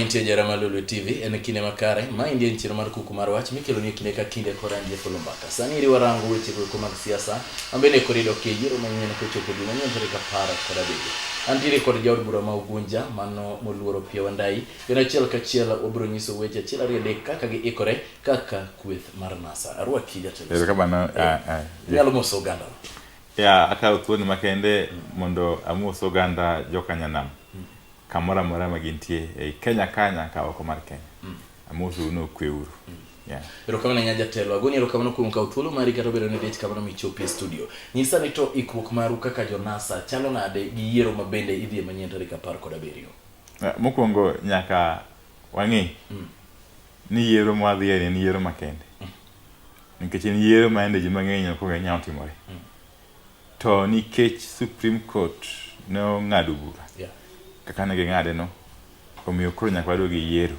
intie jarama Oloo TV en kine makare ma indie nchiro mar Kuku mar Wach mikelo ni kine ka kinde korandie Oloo Mbaka sani riwarango weche go mag siasa ambene korido ke yiro manyien ko chopo duma nyen tarika para kada bege antire kod jaod bura ma Ugunja mano Oloo Wandayi gena chiel ka chiel obro nyiso weche chiel ariyo kaka gi ikore kaka kweth mar NASA arwa kija tele kama na yalo moso ganda ya aka utoni makende mondo amuso ganda jokanyanam kamora mora magintie e Kenya ka oko mar Kenya amuso no kweuru pero kama na nyaja telo agoni ero kama no kumka utulu mari kato bero ne det kama no michopi studio nyisa ni to ikruok maru kaka jonasa chalo nade gi yiero mabende idhi manyien tarika 17 mokwongo nyaka wangi ni yiero mwadhi ni yiero makende nikech ni yiero maende ji mang'eny ko nyao timore to nikech Supreme Court no ng'ado bura kaka ne ng'ade no omiyo koro nyaka wado gi yiero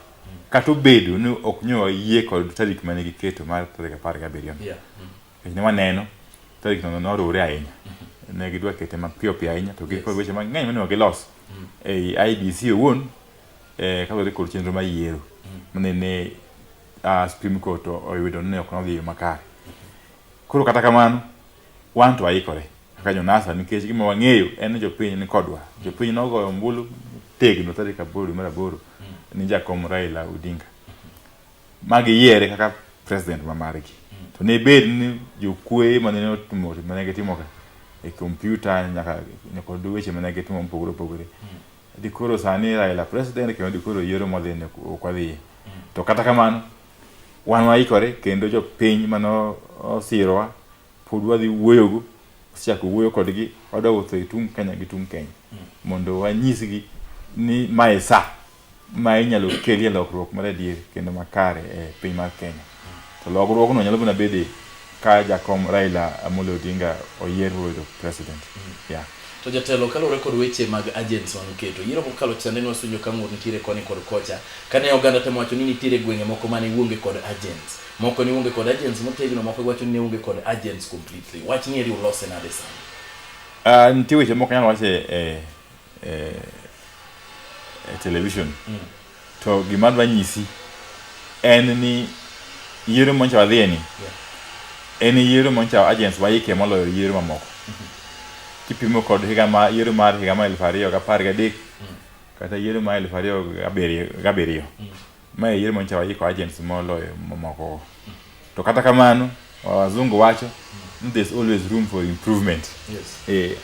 kata obedo ni ok nyo yie kod tarik mane giketo mar tarika 17 ne waneno tarik no norore ahinya ne gidwa kete mapiyo piyo ahinya to giko weche mang'eny mane gilos ei IBC owuon kaluwore kod chenro ma yiero ne Supreme Court oyudo ne ok nodhi makare koro kata kamano wan to aikore kaka jonasa nikech gima wang'eyo en jopiny ni kodwa jopiny nogoyo ombulu tegno tarika 8 ni Jakom Raila Odinga magi yiere kaka president mamargi to ne bed ni jokwe mane otimo mane gitimo ka e computer nyaka weche mane gitimo pogore di koro sani Raila president kendo di koro yiero modhi ne okwadhi to kata kamano wan waikore kendo jopiny mano osirwa pod wadhi wuoyogo chako wuoyo kodgi wada wuotho e tung Kenya gi tung Kenya mondo wanyisgi ni mae sa ma inyalo kelie lokruok mar adier kendo makare e piny mar Kenya to lokruok no nyalo buna bede ka Jakom Raila Amolo Odinga oyier bedo president to jatelo kalore kod weche mag agents wan keto yiero kokalo chande no sunyo kamur nitire koni kod kocha kane oganda temo wacho ni nitire gwenge moko mane wuonge kod agents moko ni wuonge kod agents motegno moko wacho ni wuonge kod agents completely wach ni eri ulose nade sana ntie weche moko nyalo wache television to gima dwanyisi en ni yiero moncha wadhieni en yiero moncha agents waike moloyo yiero mamoko kipimo kod yiero mar higa ma 2013 kata yiero ma 2007 ma yiero moncha waiko agents moloyo mamoko to kata kamano wazungu wacho there's always room for improvement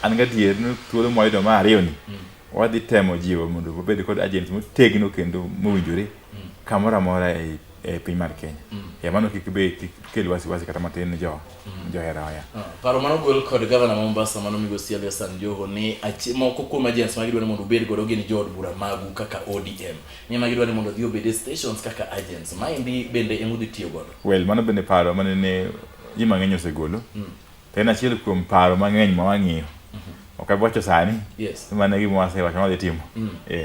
an gadier no thuolo moyudo ma ariyo ni wadhi temo jiwo mondo obed kod agents motegno kendo mowinjore kamora mora e piny mar Kenya mano kik be kel wasi kata matin ni johera ya paro mano gol kod governor Mombasa mano migosi San Joho ni moko kuom agents magidwa ni mondo obed godo gin jood bura magu kaka ODM ni magidwa ni mondo dhi obed stations kaka agents maendi bende emudhi tiyo godo mano bende paro mane ne ji mang'eny osegolo tena achiel kuom paro mang'eny ma wang'iyo ok wacho sani mane gima wasewacho madhi timo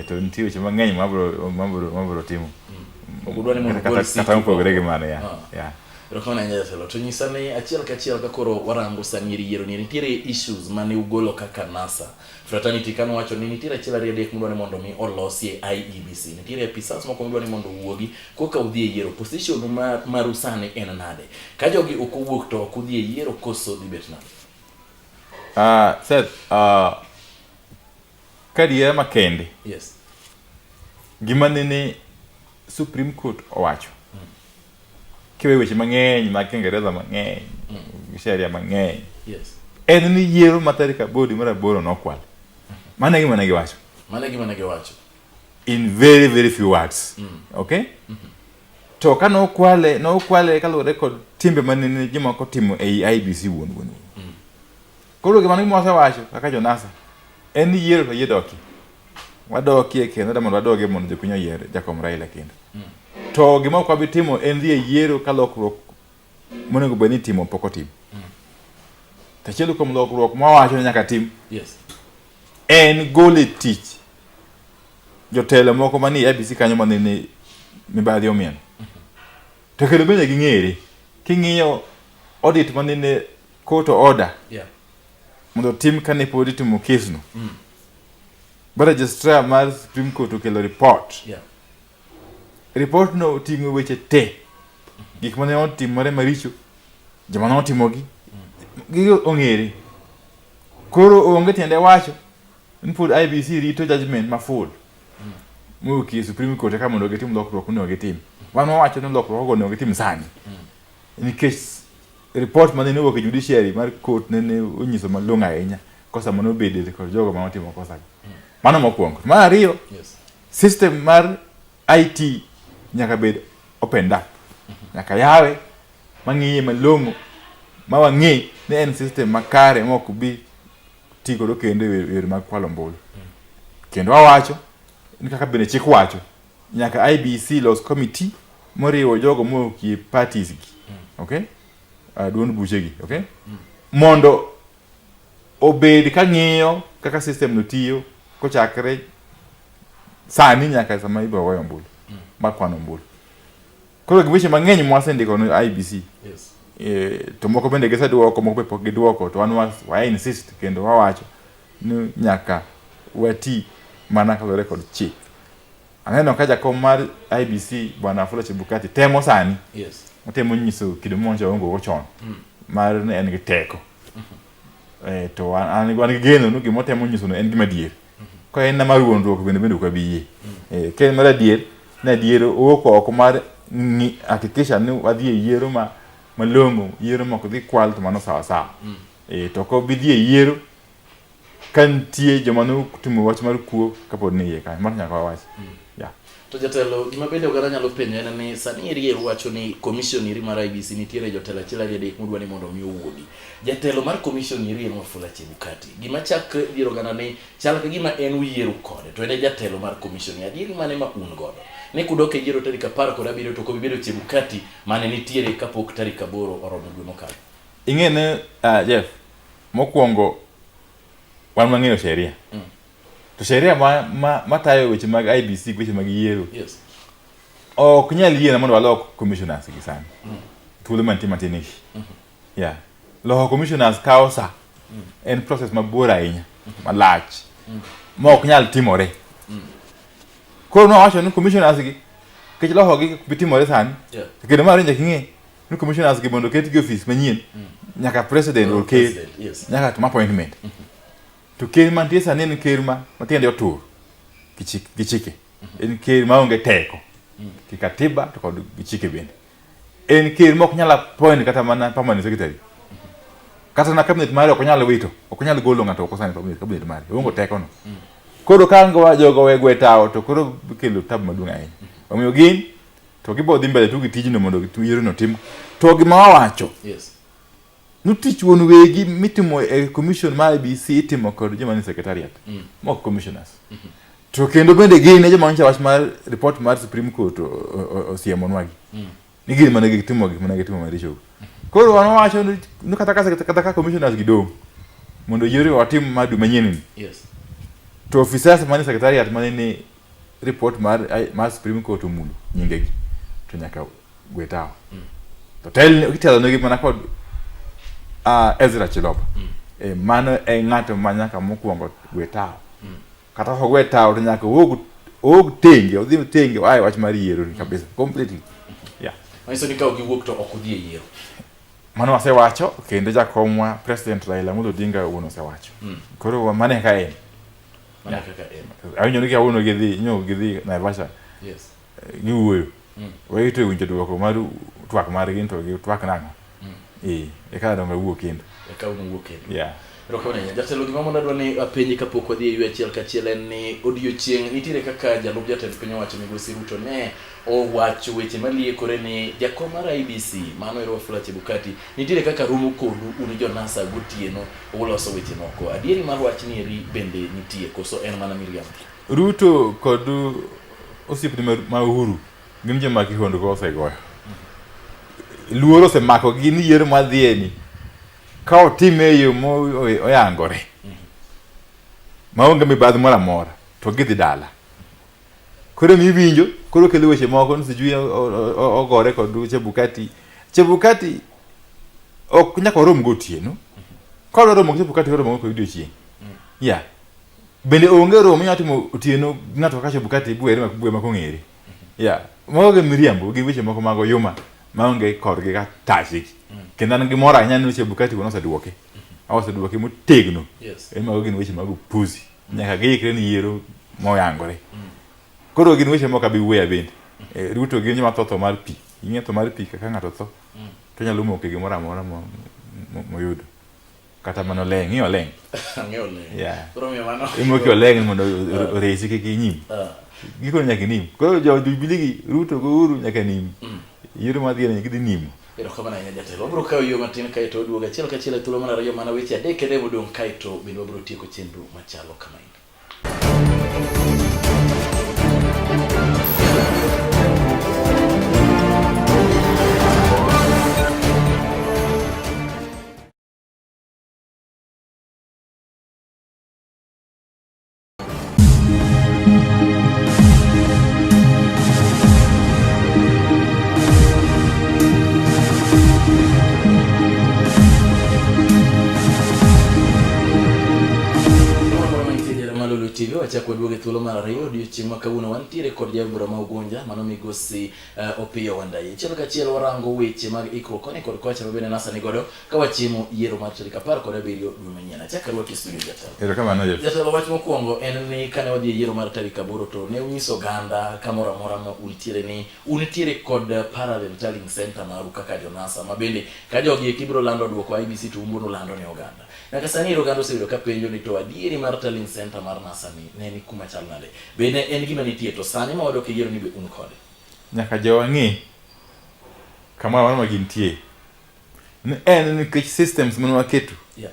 to nitie weche mang'eny mabro timo ogudwa ni mondo kata mopogore gi mano pero kama nanya telo to nyisa ni achiel ka achiel ka koro warango sani yiero ni nitiere issues mane ugolo kaka NASA fraternity kano wacho ni nitiere achiel ariyo adek mudwa ni mondo mi olosi e IEBC nitiere episodes moko mudwa ni mondo wuogi koka udhi e yiero position maru sani en nade ka jogi ok owuok to ok udhi e yiero koso dhi bet nade said kadiera makende gima nene Supreme Court owacho kiwe weche mang'eny mag Kiingereza mang'eny sheria mang'eny en ni yiero matarika 8 nokwal mana gima ne giwacho in very very few words okay to ka nokwale kaluwore kod timbe manene jomoko timo ei IBC wuon koro gima ne wasewacho kaka jonasa en ni yiero to yidoki wadokie kendo mondo wadogie mondo jopiny oyier Jakom Raila kendo to gima ok wabi timo en dhi e yiero ka lokruok monego bed ni timo pok otim tachielo kuom lokruok mawacho ni nyaka tim en gole tich jotelo moko mani IBC kanyo manene mibadhi omien to kendo bende ging'ere king'iyo audit manene court order mondo tim kane pod itimo kesno but registrar mar Supreme Court okelo report report no oting'o weche te gik mane otimore maricho joma notimogi gigo ong'ere koro onge tiende wacho ni pod IBC rito judgment ma full muki Supreme Court ka mondo gitim lokruok ne gitim wan wacho ni lokruok go ne gitim sani nikech report mane no wuok judiciary mar court ne onyiso malong'o ahinya kosa mano bede kod jogo ma otimo kosa mano mokwongo mar ariyo system mar IT nyaka bed open up nyaka yawe mang'iye malong'o ma wang'e ne en system makare mok bi tigo do kendo yore mag kwalo mbulu kendo wawacho ni kaka bene chik wacho nyaka IBC los committee moriwo jogo mokie parties gi okay duond buche gi okay mondo obed ka ng'iyo kaka system no tiyo kochakre sani nyaka sama ibo goyo mbulu ma kwano mbulu koro giweche mang'eny mwasendiko no IBC to moko bende giseduoko moko pok giduoko to wan wa insist kendo wawacho ni nyaka wati mana kalore kod chik aneno ka jakom mar IBC bwana Wafula Chebukati temo sani otemo nyiso kido monja ongo chon mar ne en gi teko to an gi geno no gimo temo nyiso no en gima dier ko en na maruondruok bende ko biye ken mar dier na dier oko mar ni hakikisha ni wadhi yiero malongo yiero moko dhi kwal to mano sawa to ko bidhi yiero kan tie joma no timo wach mar kuo kapod ni ye kan mar nyaka wach to jatelo gima bende ogara nyalo penjo en ni sani eri wacho ni commission iri mar IBC nitiere jotelo achiel ariyo adek modwani mondo mi owuogi jatelo mar commission iri en Wafula Chebukati gima chakre biro gana ni chal ka gima en uyiero kode to en jatelo mar commission adieri mane ma un godo ne kudoke yiero tarik 17 to ko bibedo Chebukati mane nitiere kapok tarik 8 oromo dwe mokalo ing'ene Jeff mokwongo wan mang'eyo sheria to sheria ma tayo weche mag IBC weche mag yiero ok nyal yiena mondo walok commissioners gi sani thuolo mantie loko commissioners kao sa en process mabor ahinya malach ma ok nyal timore koro no wacho ni commissioners gi kech loko gi bitimore sani kendo mar nje king'e ni commissioners gi mondo ket gi office manyien nyaka president or ker nyaka to appointment to ker mantie sani en ker matiende otur gichike en ker maonge teko kikatiba to kod gichike bende en ker mok nyala appoint kata mana permanent secretary kata na cabinet mare ok nyalo wito ok nyalo golo ng'ato ok sani cabinet mare ongo teko no koro kango jogo wegwe tawo to koro kelo tab maduong' ahinya omiyo gin to gibo dhi mbele tugi tijno mondo yiero no tim to gima wawacho nutich won wegi mitimo e commission mar IBC itimo kod joma ni secretariat mok commissioners to kendo bende gin joma ncha wach mar report mar Supreme Court osiemo nwagi ni gin mane gitimo gik mane gitimo maricho koro wan wacho ni kata ka commissioners gidong mondo yiero watim madu manyien to officers mane secretariat mane ni report mar Supreme Court omulo nyingegi to nyaka gwetao to kitelo ne gik mana kod Ezra Chiloba mano e ng'ato manyaka mokwongo gwetao kata gwetao to nyaka og tenge odhi tenge ai wach mar yiero kabisa completely Maiso ni kao giwuok to ok odhi yiero mano wasewacho kendo jakomwa president Raila Amolo Odinga uno sewacho koro mane ka en awinjo ni ka uno gidhi Naivasha giwuoyo weito winjo duoko mar twak mar gin to gi twak nang'o eka donga wuok kendo Rokonya jatelo gima mondo adwani apenji kapok wadhi e ywe achiel kachiel en ni odiochieng' nitiere kaka jalup jatend piny owacho Migosi Ruto ne owacho weche maliekore ni jakom mar IBC mano ero Wafula Chebukati nitiere kaka rumo kodu uni jonasa gotieno uloso weche moko adieri mar wach ni eri bende nitie koso en mana miriam Ruto kod osiepni ma Uhuru gin joma kihondo go osegoyo luoro semako gin yiero madhieni ka otime yo oyangore maonge mibadhi moro amora to gidhi dala koro miwinjo koro kelo weche moko nisijui ogore kod Chebukati ok nyaka rom gotieno ka romo Chebukati romo ko odiochieng' bende onge romo nyatimo otieno ng'ato ka Chebukati buere makong'ere Yeah, mo ge miriambo gi weche moko mago yuma maonge korgi ka tachi. Kendo an gimoro ahinya ni weche Bukati kono oseduoke. Oseduoke motegno. Yes. Mago gin weche mago puzi. Nyaka giikre ni yiero moyangore. Koro gin weche moko abi wuoya bende. Ruto gin joma tho mar pi. Ing'e tho mar pi kaka ng'ato tho. To nyalo moke gimoro amora moyudo. Kata mano leng', ng'iyo leng'. Ng'iyo leng'. Yeah. Koro miyo mano. Imoke leng' mondo oresi kik inyim. Giko nyaka nim. Koro jo Jubilee gi Ruto go uru nyaka nim. Yiero madhi ne gidhi nimo. Erokamano ahinya jatelo. Wabiro kawo yo matin kae to duoga achiel kachiel e thuolo mar ariyo mana weche adek kende modong' kae to bende wabiro tieko chenro machalo kamae. Wachako duoge thuolo mar ariyo odiochieng' ma kawuono wantiere kod jabura ma Ugunja mano migosi Opiyo Wandayi. Chiel kachiel warango weche mag ikruok koni kod kocha mabende NASA nigodo ka wachiemo yiero mar tarik 17 dwe manyien. Achako rwaki studio jatelo. Erokamano jatelo. Wach mokwongo en ni kane wadhi e yiero mar tarik 8 to ne unyiso oganda kamoro amora ma untiere kod parallel tallying center maru kaka jo NASA mabende ka jogi kibiro lando duoko IBC to umbuno lando ne oganda. Nyaka sani oganda oseyudo ka penjo ni to adieri mar tallying center mar NASA ni ne ni kuma chal nade. Bende en gima nitie to sani ma wadok e yiero ni be un kode. Nyaka jowa ng'e kamoro amora ma gintie. En nikech systems mane waketo. Yeah.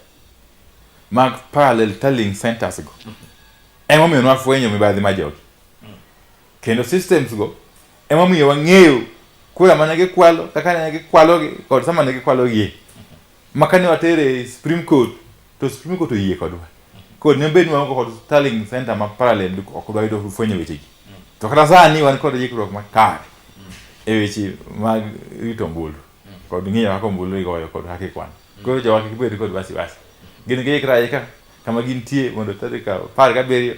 Mag parallel tallying centers go. Ema omiyo nwafwenyo mibadhi ma jogi. Kendo systems go ema omiyo wang'eyo kura mane gikwalo, kaka ne gikwalogi kod sama ne gikwalogie. Makane watere Supreme Court to Supreme Court oyie kodwa. Kod ne bedwa kod tallying center ma parallel ok dwa yudo fwenyo wechegi. To kata sani wan kod yikruok makare e weche mag rito ombulu kod ng'iyo kaka ombulu igoyo kod kaka ikwan. Koro jowa kik bed kod wasiwasi. Gin giikra ka kama gintie mondo tarik 17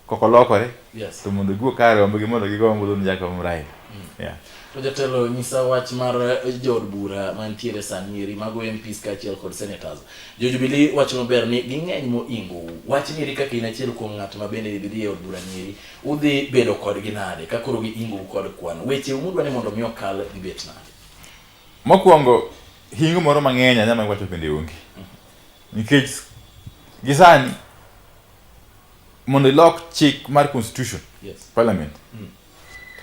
kokolokore. Yes. To mondo giwuok kare ombegi mondo gigo ombulu ni Jacob Murayi. Yeah. To jatelo nyisa wach mar jod bura mantiere sani eri mago MPs kaachiel kod senators. Jo Jubilee wacho maber ni ging'eny moingo. Wach ni eri kaka in achiel kuom ng'at ma bende dhi e od bura nieri. Udhi bedo kod ginade ka koro giingo kod kwan. Weche umudwa ni mondo mi okal dibet nade. Mokwongo hingo moro mang'eny anyama wacho bende onge. Nikech gisani mondo ilok chik mar constitution. Yes. Parliament.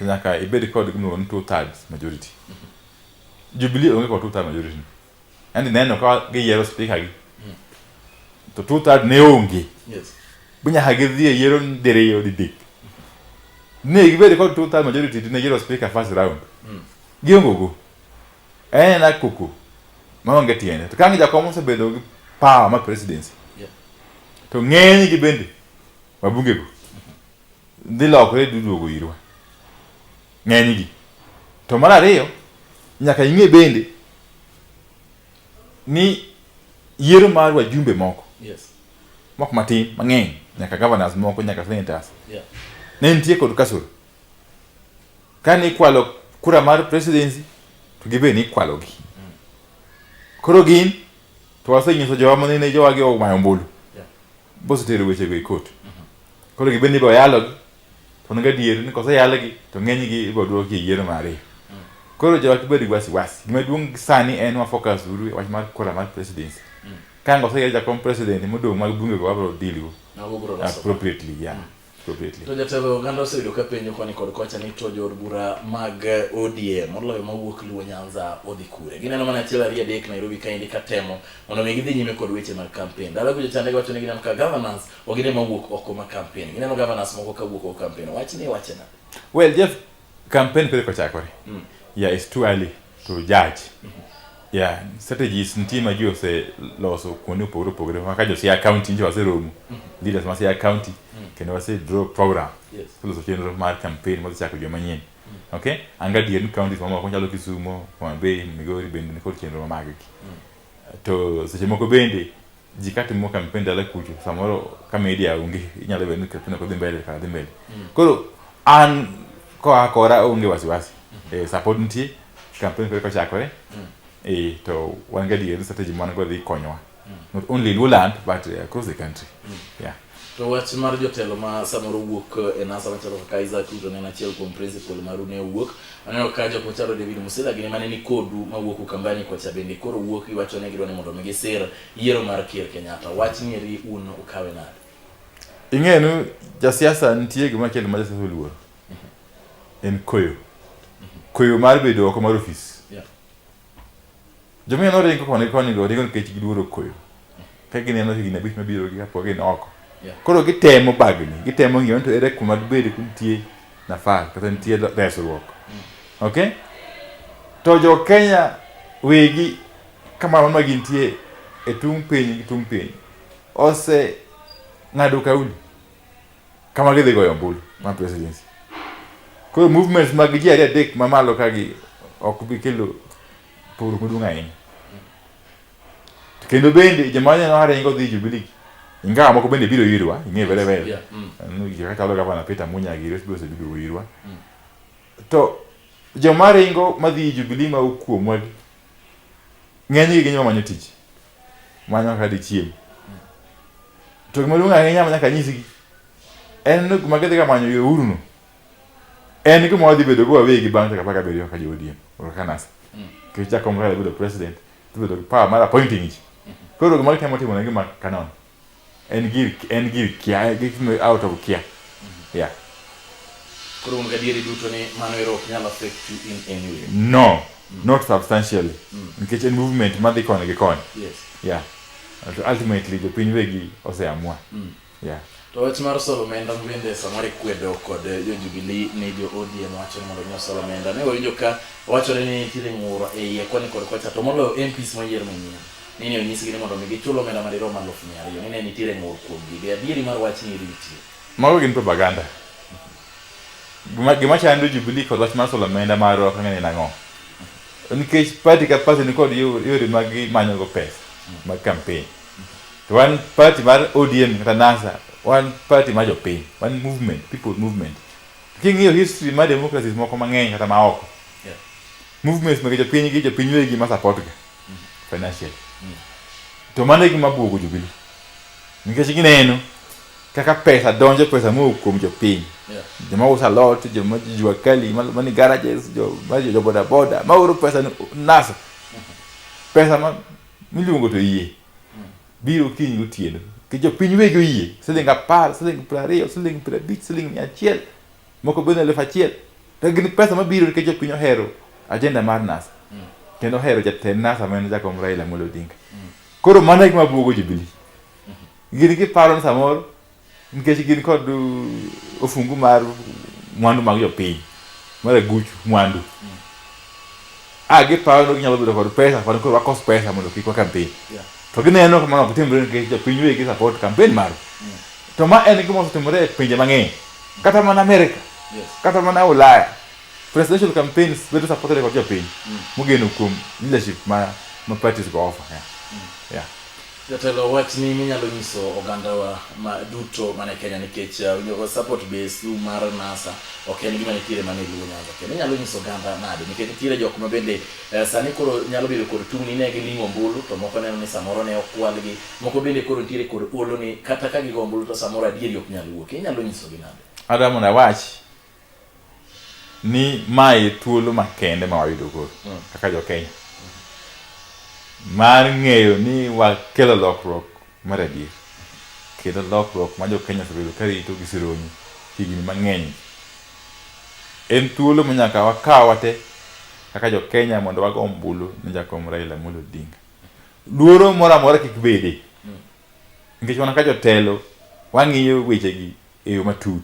Nyaka ibed kod gimoro ni 2/3 majority. Jubilee onge kod 2/3 majority. Andi neno ka giyiero speaker gi. To 2/3 ne onge. Yes. Bunya hagidhie yiero diriyo didik. Ne gibed kod 2/3 majority to ne yiero speaker first round. Giongogo. Na Kuku. Maonge tiende. To kangi jakom osebedo gi power ma presidency. Yeah. To ng'eny gi bende wabungego. Dhi lokore duduogo irwa. Ng'eny gi. To mar ariyo nyaka ing'e bende ni yiero mar wajumbe moko. Yes. Moko matin mang'eny nyaka governors moko nyaka senators. Yeah. Ne nitie kod kasoro. Kani ikwalo kura mar presidency to gibe ni ikwalo gi. Koro gin to wasenyiso jowa mane ne jowa gi omayo ombulu. Yeah. Boso tero weche go e court. Koro gibe ni bo yalo gi. To nga dier ni koseyalgi to ng'eny gi ibo duoki yiero mare. Koro jowa kibedi wasi. Gima duong' sani en wa focus uru wach mar kura mar presidency. Kango oseyal jakom president modong' mag bunge go wabro deal go appropriately. Yeah. Appropriately. To jatelo ganda oseyudo ka penjo koni kod kocha ni to jod bura mag ODM moloyo mawuok Luo Nyanza odhi kure. Gineno mana achiel ariyo adek Nairobi kaendi ka temo mondo mi gidhi nyime kod weche mag campaign. Dala kujo chande wacho ni gineno ka governance ogine mawuok oko ma campaign. Gineno governance moko ka wuok oko campaign. Wach ni wachena. Well, Jeff, campaign pele kochakore. Yeah, it's too early to judge. Yeah, strategies ntima juu se loso kuone upogore maka jo sia county nje wase romu. Leaders ma sia county kendo wase draw program. Yes. Loso chenro mar campaign mo chako jo manyien. Okay? Anga dier counties mama ko nyalo Kisumo, Kwambe, Migori bende ni ko chenro maggi. To seche moko bende jikati mo campaign dala kucho samoro ka media ungi nyalo bende ka tuna ko dhi mbele. Koro an koa kora onge wasiwasi support nitie campaign ko chakore to wan ga di strategy man go dhi konyowa not only in Uland but across the country yeah. To wach mar jotelo ma samoro wuok NASA machalo kaka Isaac Ruto ne achiel kuom principal maru ne wuok aneno ka jok machalo David Musila gine mane ni kodu mawuok kambani kocha bende koro wuok iwacho ne gidwani mondo migisir yiero mar Ker Kenyatta wach nieri un ukawe nade ing'enu jasiasa nitie gima kelo ma jasiasa luoro en koyo mar bedo oko mar ofis jomia no ringo koni go ringo nikech giluoro koyo ka gineno higni abich mabiro gi kapo gin oko koro gitemo bagni gitemo ng'iyo to ere kuma bede kuntie nafas kata nitie resruok okay to jo Kenya wegi kama ma gintie e tung piny ose ng'ado kauli kama gidhi goyo ombulu ma presidency koro movements mag ji ari adek mamalo kagi ok bi kelo pur kudu ahinya kendo bende jamanya no hare ngo dhi Jubilee ingawa moko bende biro yirwa ing'e vele vele no kata loga bana Peter Munya giro biro biro yirwa to jomare ngo madhi Jubilee ma ukuomwa ng'eny gi manyo tich manyo ka di chiem to gimoluonga ahinya manya kanyisigi en no kuma gidhi manyo yo uruno en kuma wadhi bedo go wawegi bang' kaka bedo ka jodiem or kanas ke Jakom Raila bedo president to bedo power mar appointing ich koro gima timo ne gima kanon en gir kia gik out of kia yeah koro un gadieri duto ne mano ero nyalo affect you in any way no not substantially nikech en movement madhi koni gi koni yes yeah ultimately the piny wegi oseamua yeah to wach mar Solomenda bende samari kwedo kod jo Jubilee ne jo ODM wacho mondo nyo Solomenda ne oyo ka wacho ni tire ng'uro e ye koni kod kocha to molo MPs moyier manyien nini onyisi gi mondo mi gichulo omenda madiro mar 200,000 nini ni tire ng'uro kuom gi adieri mar wach ni ritie mago gin propaganda gima chando Jubilee kod wach mar Solomenda mar ok ng'eny nang'o nikech party ka party ni kod yore mag manyo go pesa mag campaign to one party mar ODM kata NASA one party mar jopiny one movement people movement king'iyo history mar democracies moko mang'eny kata maoko movements mag jopiny wegi ma support ga financial to mane gima buogo Jubilee nikech gineno kaka pesa donjo pesa mo kuom jopiny joma usa lot joma jua kali mani garages jo boda ma oro pesa NASA pesa ma miluongo to yie biro kiny gotieno ke jopiny wegi oyie siling 10 siling 20 siling 50 siling 100 moko bende 1,000 to gin pesa mabiro nikech jopiny ohero agenda mar NASA kendo ohero jatend NASA man Jakom Raila Odinga koro mana gima buogo Jubilee gin giparo ni samoro nikech gin kod ofungu mar mwandu mag jopiny mar guchu mwandu giparo ni ginyalo bedo kod pesa koro wakos pesa mondo kik wa campaign to gineno kama ok timre nikech jopiny wegi support campaign mar to ma en gima osetimore e pinje mang'eny kata mana America kata mana Ulaya presidential campaigns bedo supported kod jopiny mogeno kuom leadership ma parties go offer yeah jatelo wach ni minyalo nyiso oganda wa duto mane Kenya nikech unyo support base mar NASA ok en gima nitiere mane luwo Nyanza kendo nyalo nyiso oganda nade nikech nitiere jok ma bende sani koro nyalo bedo kod tungni ne gi ling'o ombulu to moko neno ni samoro ne okwalgi moko bende koro nitiere kod olo ni kata ka gigo ombulu to samoro adieri ok nyalo wuok inyalo nyiso gi nade Adamu na wach ni mai thuolo makende ma wayudo koro kaka jo Kenya mar ng'eyo ni wakelo lokruok mar adier kendo lokruok ma jo Kenya osebedo ka rito gi sironyi higni mang'eny en thuolo ma nyaka wakaw wate kaka jo Kenya mondo wago ombulu ne Jakom Raila Odinga luoro moro amora kik bede nikech wan ka jotelo wang'iyo wechegi e yo matut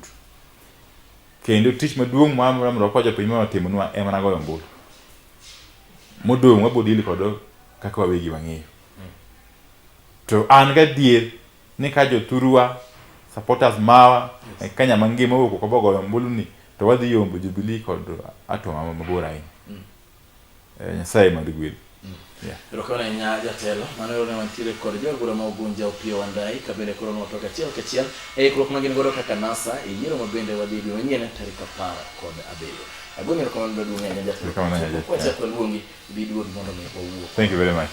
kendo tich maduong' mondo kwa jopiny ma timonwa ema na goyo ombulu modong' wabodili kod kaka wawegi wang'eyo to an ga dier ni ka jothurwa supporters mawa Kenya mangima wuok oko bogoyo ombulu ni to wadhi yombo Jubilee kod atoma mabor ahinya Nyasaye mad gwedhi Rokona nya jatelo manero ne mantiere kod jogoro ma Ugunja Opiyo Wandayi kabende koro notoka achiel kachiel krok magin godo kaka NASA yiero mabende wadhi dwe manyien tarik 17. Agoni rekomend maduong' ahinya jatelo. Wacha luongi biduogi mondo mi owuo. Thank you very much.